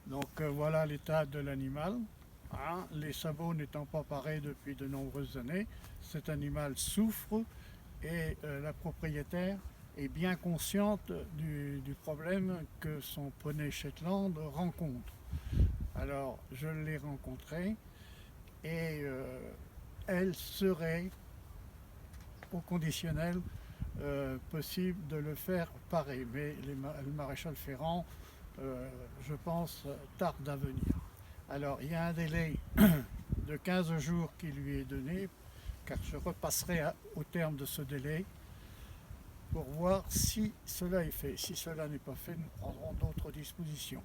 Donc voilà l'état de l'animal. Hein. Les sabots n'étant pas parés depuis de nombreuses années, cet animal souffre et la propriétaire est bien consciente du problème que son poney Shetland rencontre. Alors je l'ai rencontrée et elle serait au conditionnel possible de le faire parer, mais le maréchal Ferrand, je pense, tarde à venir. Alors il y a un délai de 15 jours qui lui est donné, car je repasserai au terme de ce délai pour voir si cela est fait. Si cela n'est pas fait, nous prendrons d'autres dispositions.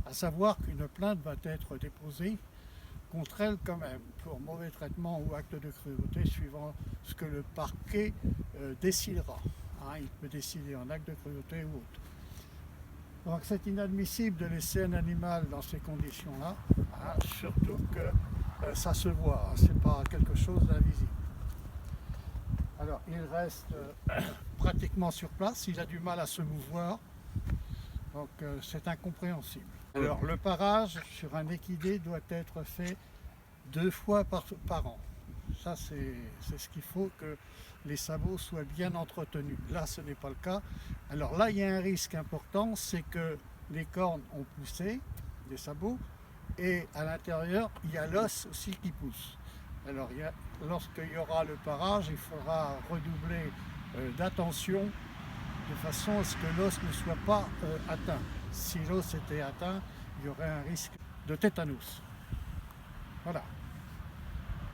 À savoir qu'une plainte va être déposée contre elle quand même, pour mauvais traitement ou acte de cruauté, suivant ce que le parquet décidera. Hein, il peut décider en acte de cruauté ou autre. Donc c'est inadmissible de laisser un animal dans ces conditions-là, hein, surtout que ça se voit, hein, c'est pas quelque chose d'invisible. Alors il reste pratiquement sur place, il a du mal à se mouvoir, donc c'est incompréhensible. Alors le parage sur un équidé doit être fait 2 fois par an. Ça c'est ce qu'il faut, que les sabots soient bien entretenus. Là ce n'est pas le cas. Alors là il y a un risque important, c'est que les cornes ont poussé, des sabots, et à l'intérieur il y a l'os aussi qui pousse. Alors lorsqu'il y aura le parage, il faudra redoubler d'attention de façon à ce que l'os ne soit pas atteint. Si l'os était atteint, il y aurait un risque de tétanos. Voilà.